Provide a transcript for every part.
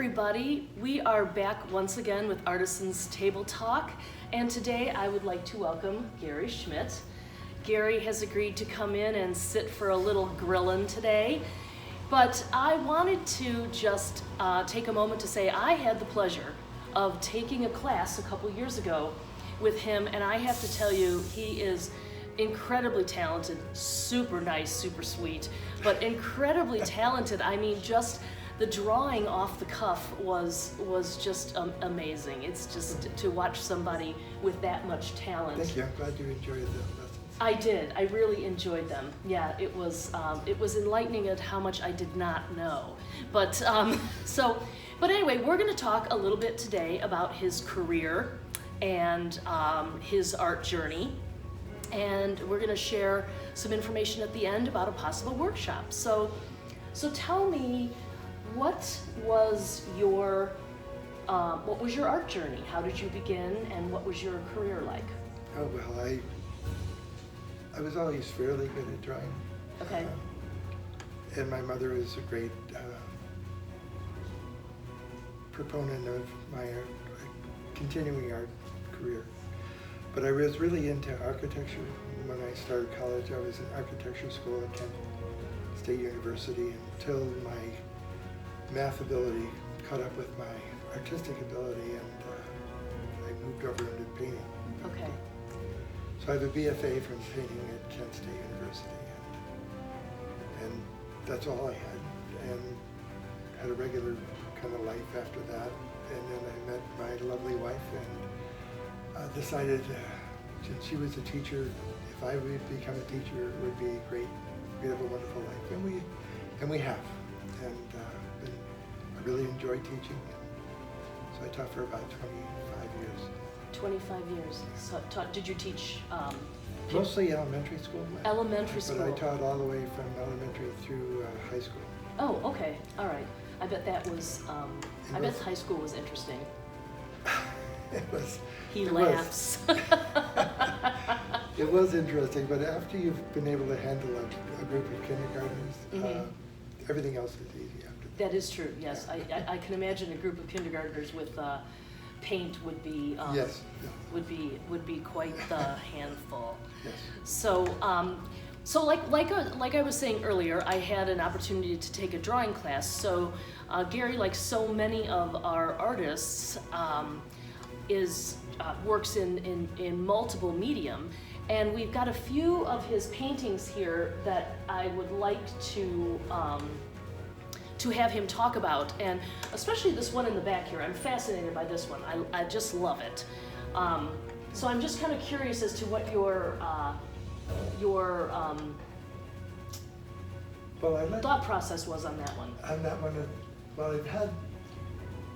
everybody. We are back once again with Artisans Table Talk, and today I would like to welcome Gary Schmidt. Gary has agreed to come in and sit for a little grillin' today, but I wanted to just take a moment to say I had the pleasure of taking a class a couple years ago with him, and I have to tell you, he is incredibly talented, super nice, super sweet, but incredibly talented. I mean, just the drawing off the cuff was just amazing. It's just to watch somebody with that much talent. Thank you. I'm glad you enjoyed the lessons. I did. I really enjoyed them. Yeah, it was enlightening at how much I did not know. But but anyway, we're going to talk a little bit today about his career and his art journey. And we're going to share some information at the end about a possible workshop. So tell me, what was your art journey? How did you begin, and what was your career like? Oh well, I was always fairly good at drawing. Okay. And my mother was a great proponent of my continuing art career. But I was really into architecture. When I started college, I was in architecture school at Kent State University until my math ability caught up with my artistic ability, and I moved over into painting. Okay. So I have a BFA from painting at Kent State University, and that's all I had, and had a regular kind of life after that. And then I met my lovely wife and decided, since she was a teacher, if I would become a teacher, it would be great. We'd have a wonderful life, and we have. And I really enjoy teaching, so I taught for about 25 years. 25 years. So did you teach? Mostly elementary school. Elementary school. But I taught all the way from elementary through high school. Oh, okay. All right. I bet that was. I bet high school was interesting. It was. He laughs. It was interesting, but after you've been able to handle a group of kindergartners, everything else is easy after that. That is true. Yes, yeah. I can imagine a group of kindergartners with paint would be yes. would be quite the handful. Yes. So like I was saying earlier, I had an opportunity to take a drawing class. So Gary, like so many of our artists, works in multiple medium, and we've got a few of his paintings here that I would like to have him talk about, and especially this one in the back here. I'm fascinated by this one. I just love it. So I'm just kind of curious as to what your thought process was on that one. On that one, well, I've had,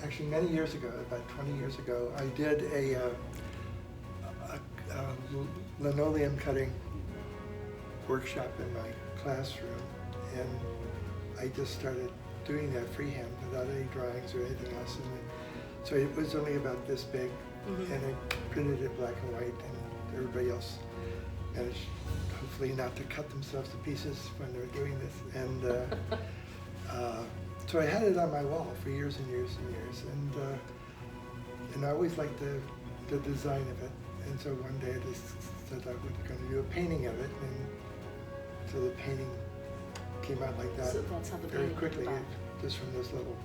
actually many years ago, about 20 years ago, I did a linoleum cutting workshop in my classroom, and I just started doing that freehand without any drawings or anything else. And so it was only about this big, and I printed it black and white, and everybody else managed, hopefully, not to cut themselves to pieces when they were doing this. And so I had it on my wall for years and years and years, and I always liked the design of it. And so one day I just said I was going to do a painting of it, and so the painting came out like that. So that's how the very painting quickly, came about. just from this little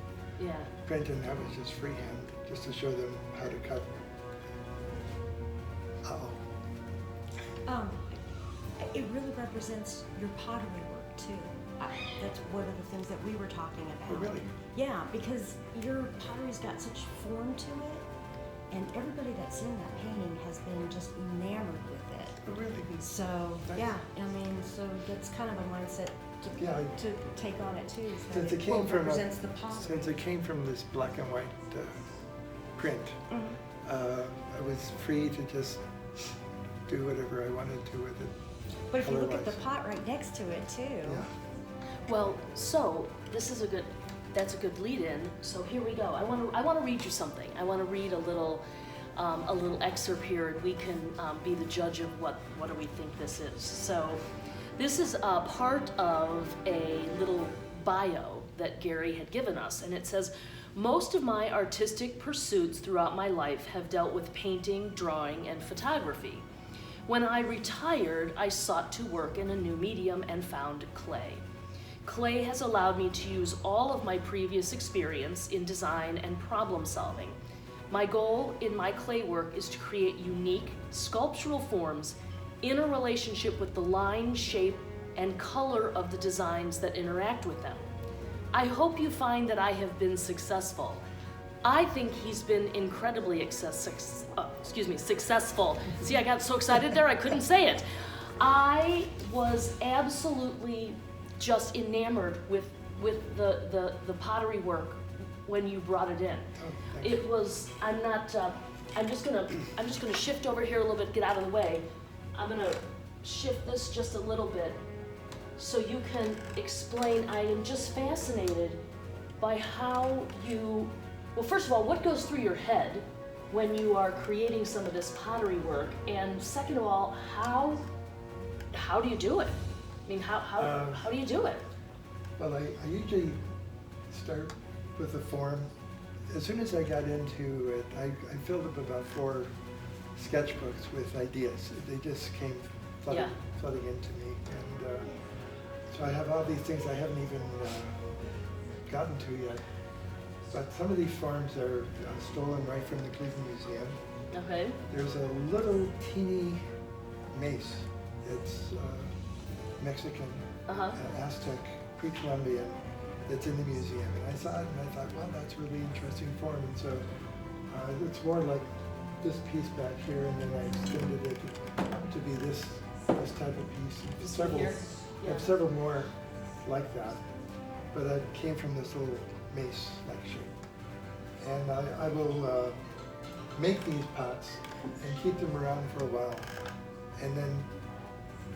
Yeah. print, and that was just freehand, just to show them how to cut. It really represents your pottery work too. That's one of the things that we were talking about. Oh, really? Yeah, because your pottery's got such form to it, and everybody that's seen that painting has been just enamored with it. Oh, really? So, Nice. yeah, I mean, so that's kind of a mindset to take on it too. So Since it came from represents the pottery. Since it came from this black and white print, I was free to just do whatever I wanted to with it. But if you look at the pot right next to it too. Yeah. Well, so that's a good lead-in. So here we go. I want to read you something. I want to read a little excerpt here, and we can be the judge of what do we think this is. So this is a part of a little bio that Gary had given us. And it says, "Most of my artistic pursuits throughout my life have dealt with painting, drawing, and photography. When I retired, I sought to work in a new medium and found clay. Clay has allowed me to use all of my previous experience in design and problem solving. My goal in my clay work is to create unique sculptural forms in a relationship with the line, shape, and color of the designs that interact with them. I hope you find that I have been successful." I think he's been incredibly successful. See, I got so excited there I couldn't say it. I was absolutely just enamored with the pottery work when you brought it in. Oh, It was, I'm just gonna shift over here a little bit, get out of the way. I'm gonna shift this just a little bit so you can explain. I am just fascinated by how you, well, first of all, what goes through your head when you are creating some of this pottery work, and second of all, how do you do it? I mean, how do you do it? Well, I usually start with a form. As soon as I got into it, I filled up about 4 sketchbooks with ideas. They just came flooding into me. And so I have all these things I haven't even gotten to yet. But some of these forms are stolen right from the Cleveland Museum. Okay. There's a little teeny mace. It's Mexican, Aztec, pre-Columbian, that's in the museum. And I saw it and I thought, well, that's a really interesting form. And so it's more like this piece back here, and then I extended it to be this type of piece. I have several more like that, but I came from this little mace-like shape. And I will make these pots and keep them around for a while. And then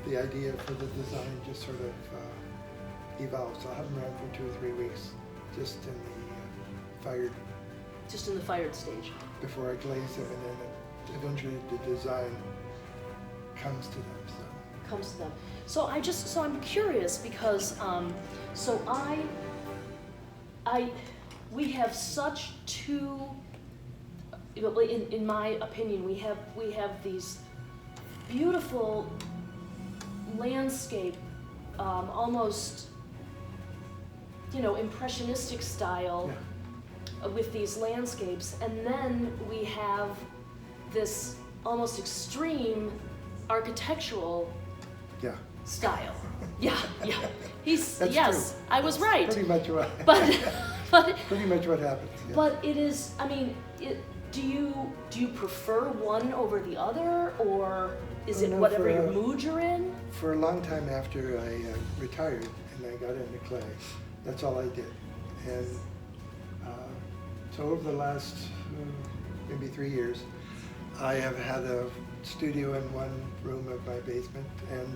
the idea for the design just sort of evolves. I'll have them around for 2 or 3 weeks, just in the fired. Just in the fired stage. Before I glaze them, and then eventually the design comes to them. Comes to them. So I'm curious because we have such two. In my opinion, we have these beautiful landscape, almost impressionistic style with these landscapes, and then we have this almost extreme architectural style. Yeah. That's true. I was right. Pretty much what. But pretty much what happens. Yeah. But it is. I mean, do you prefer one over the other, or is it whatever your mood you're in? For a long time after I retired and I got into clay, that's all I did. And so over the last maybe 3 years, I have had a studio in one room of my basement, and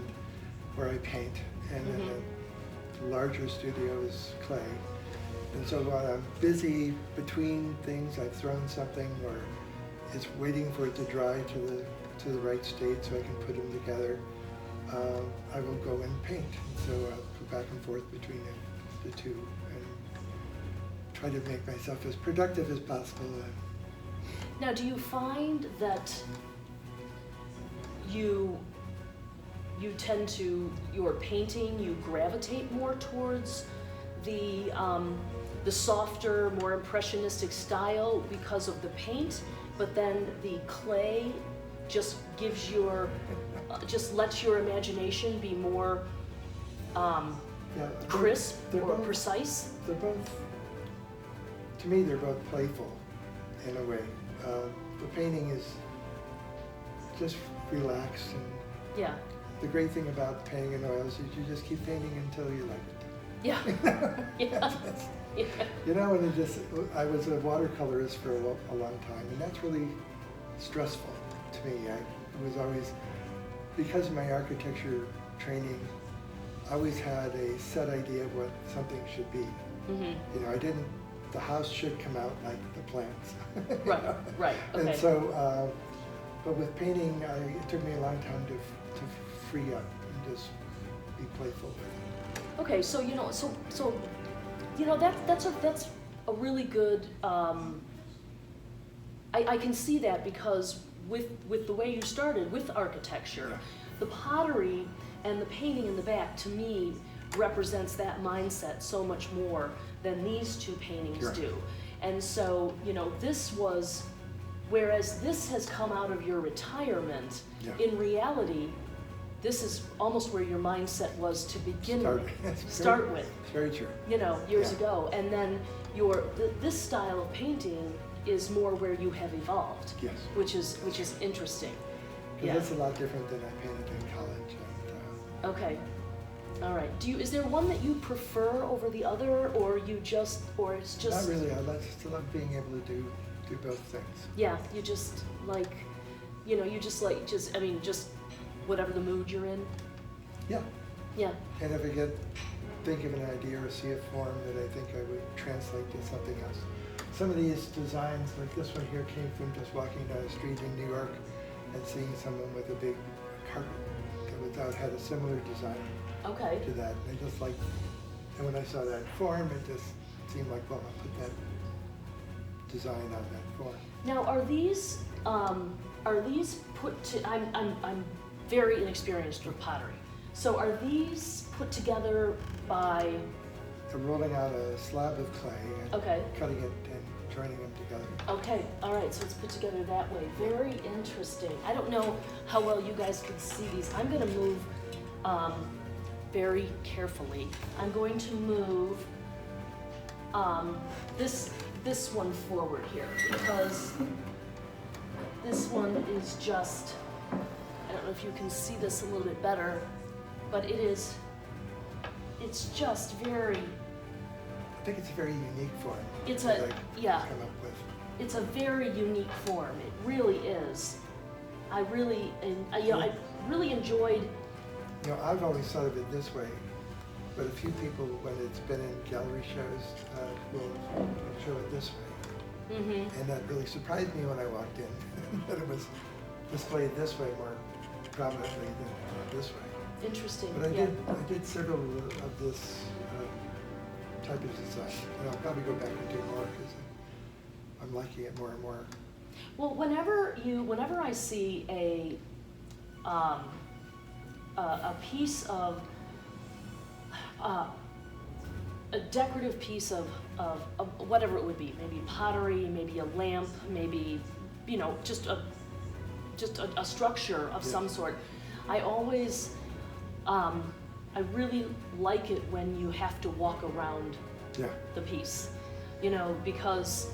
where I paint, and then a larger studio is clay. And so when I'm busy between things, I've thrown something, or it's waiting for it to dry to the right state so I can put them together, I will go and paint. So I'll go back and forth between the two and try to make myself as productive as possible. Now, do you find that you tend to, your painting, you gravitate more towards the softer, more impressionistic style because of the paint, but then the clay just gives just lets your imagination be more crisp or precise? They're both, to me, they're both playful in a way. The painting is just relaxed, and the great thing about painting in oils is you just keep painting until you like it. Yeah. And I was a watercolorist for a long time, and that's really stressful to me. I was always, because of my architecture training, I always had a set idea of what something should be. The house should come out like the plants. Right. Okay. And so, but with painting, it took me a long time to free up and just be playful with it. Okay, so you know, that's a really good, I can see that because with the way you started with architecture, Yeah. the pottery and the painting in the back, to me, represents that mindset so much more than these two paintings Sure. do. And so, you know, this was, whereas this has come out of your retirement, Yeah. in reality, this is almost where your mindset was to begin Start- with, it's start very- with, It's very true. you know, years Yeah. ago. And then this style of painting is more where you have evolved, Yes. which is interesting. Because Yeah. that's a lot different than I painted in college. And, Okay. All right. Is there one that you prefer over the other, or it's just? not really. Still love being able to do both things. Yeah, you just like, you know, just whatever the mood you're in. Yeah. Yeah. And if I think of an idea or see a form that I think I would translate to something else. Some of these designs, like this one here, came from just walking down the street in New York and seeing someone with a big carpet that had a similar design Okay. to that. And I just like, and when I saw that form, it just seemed like, well, I'll put that design on that form. Now, are these put to? I'm very inexperienced with pottery. So are these put together by? I'm rolling out a slab of clay and Okay. cutting it and joining them together. Okay, all right, so it's put together that way. Very interesting. I don't know how well you guys can see these. I'm gonna move very carefully. I'm going to move this one forward here because this one is just, I don't know if you can see this a little bit better, but it's just very, I think it's a very unique form. It's that a- I yeah. come up with. it's a very unique form. It really is. I really enjoyed. You know, I've always thought of it this way, but a few people, when it's been in gallery shows, will show it this way. Mm-hmm. And that really surprised me when I walked in, that it was displayed this way more prominently than this way. Interesting. But yeah. I did several of this type of design, and I'll probably go back and do more because I'm liking it more and more. Well, whenever I see a piece of a decorative piece of whatever it would be, maybe pottery, maybe a lamp, maybe, you know, just a structure of some sort, I always I really like it when you have to walk around Yeah, the piece, you know, because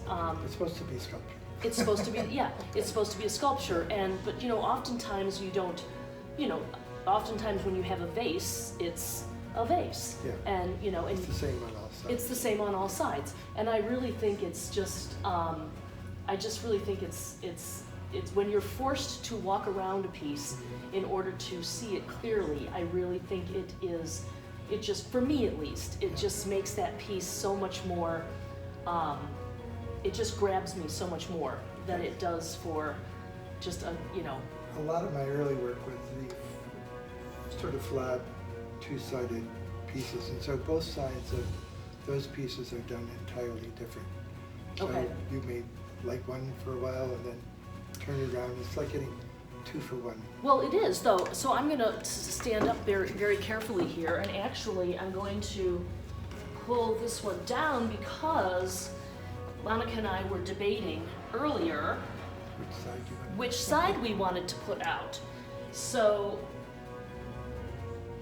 it's supposed to be sculpture. it's supposed to be, yeah, it's supposed to be a sculpture, but you know, oftentimes you don't, you know, oftentimes when you have a vase, it's a vase, Yeah. and you know, and It's the same on all sides. it's the same on all sides, and I really think it's just, I just really think it's when you're forced to walk around a piece in order to see it clearly, I really think it just, for me at least, it just makes that piece so much more, it just grabs me so much more than it does for just you know. A lot of my early work was the sort of flat, two-sided pieces, and so both sides of those pieces are done entirely different. So Okay. you may like one for a while and then turn it around. It's like getting 2 for 1. Well, it is though, so I'm gonna stand up very, very carefully here, and actually I'm going to pull this one down because Monica and I were debating earlier Which side you want? which side we wanted to put out. So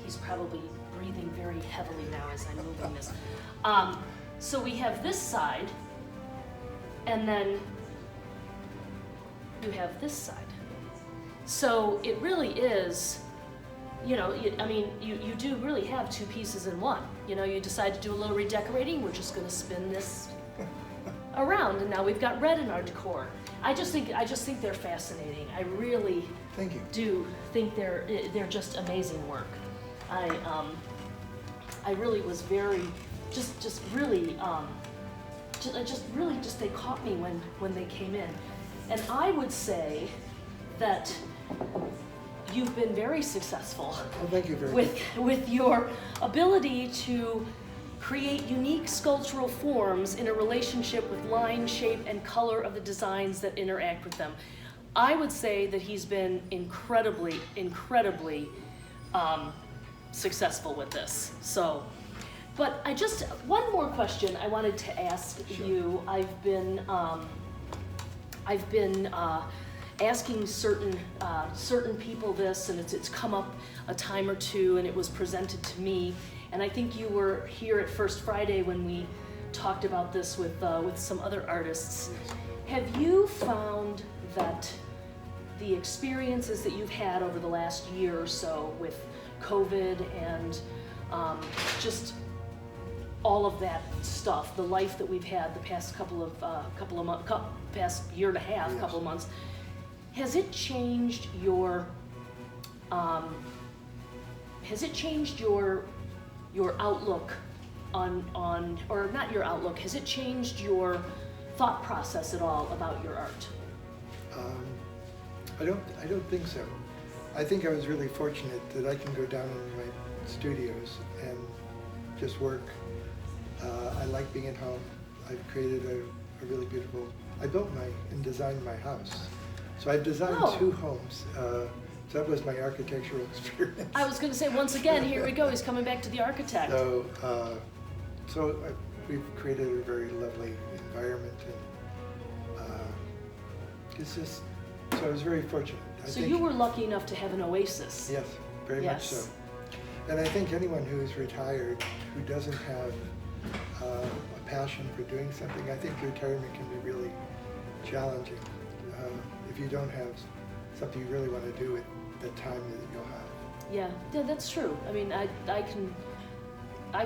he's probably breathing very heavily now as I'm moving this. So we have this side, and then you have this side. So it really is, you know, you do really have 2 pieces in one. You know, you decide to do a little redecorating, we're just gonna spin this around, and now we've got red in our decor. I just think they're fascinating. I really Thank you. do think they're just amazing work. I really was very, just really they caught me when they came in. And I would say that you've been very successful Well, thank you very much. with your ability to create unique sculptural forms in a relationship with line, shape, and color of the designs that interact with them. I would say that he's been incredibly successful with this. So, but one more question I wanted to ask you. I've been asking certain people this, and it's come up a time or two, and it was presented to me. And I think you were here at First Friday when we talked about this with some other artists. Have you found that the experiences that you've had over the last year or so with COVID and just all of that stuff, the life that we've had the past past year and a half, Yes. couple of months, has it changed your outlook on or not your outlook, has it changed your thought process at all about your art? I don't think so. I think I was really fortunate that I can go down in my studios and just work. I like being at home. I've created a really beautiful, I built and designed my house. So I've designed Oh. 2 homes. So that was my architectural experience. I was going to say, once again, here we go, he's coming back to the architect. So we've created a very lovely environment, and it's just, so I was very fortunate. So you were lucky enough to have an oasis. Yes, very much so. Yes. And I think anyone who's retired, who doesn't have a passion for doing something, I think retirement can be really challenging if you don't have something you really want to do with the time that you'll have. Yeah, that's true. I mean, I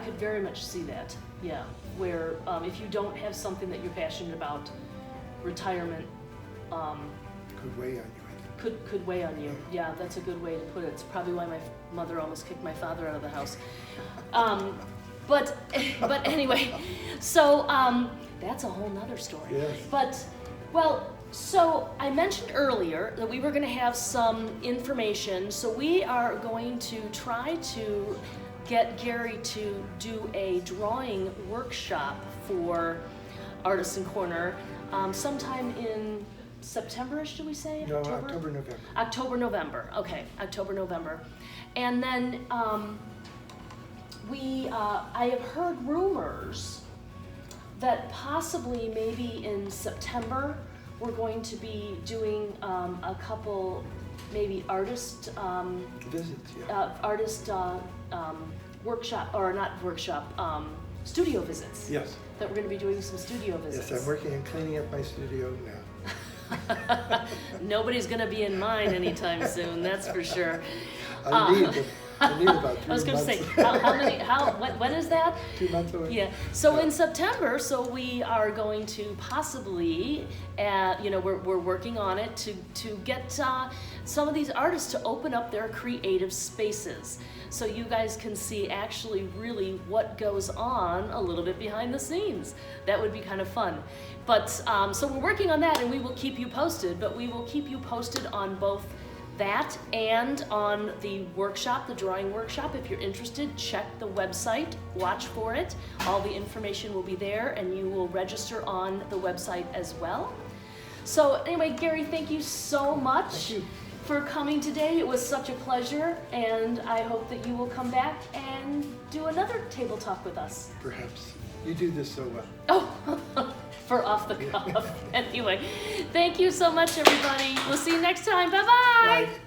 could very much see that. Yeah, where if you don't have something that you're passionate about, retirement Could weigh on you, I think. could weigh on you. Yeah, that's a good way to put it. It's probably why my mother almost kicked my father out of the house. But anyway, so that's a whole nother story. Yes. But, well, so I mentioned earlier that we were going to have some information. So we are going to try to get Gary to do a drawing workshop for Artisan Corner sometime in September, should we say? No, October, November. October, November. Okay, October, November. And then I have heard rumors that possibly maybe in September we're going to be doing a couple maybe artist Visits, yeah. workshop, or not workshop, studio visits. Yes. That we're going to be doing some studio visits. Yes, I'm working on cleaning up my studio now. Nobody's going to be in mine anytime soon, that's for sure. I need about 3 months. I was going to say, when is that? 2 months away. Yeah, so in September, so we are going to possibly, we're working on it to get some of these artists to open up their creative spaces. So you guys can see actually really what goes on a little bit behind the scenes. That would be kind of fun. But, so we're working on that, and we will keep you posted, but we will keep you posted on both that and on the workshop, the drawing workshop. If you're interested, check the website, watch for it. All the information will be there, and you will register on the website as well. So anyway, Gary, thank you so much. Thank you. For coming today. It was such a pleasure, and I hope that you will come back and do another table talk with us. Perhaps. You do this so well. Oh, for off the cuff. Anyway, thank you so much, everybody. We'll see you next time. Bye-bye. Bye.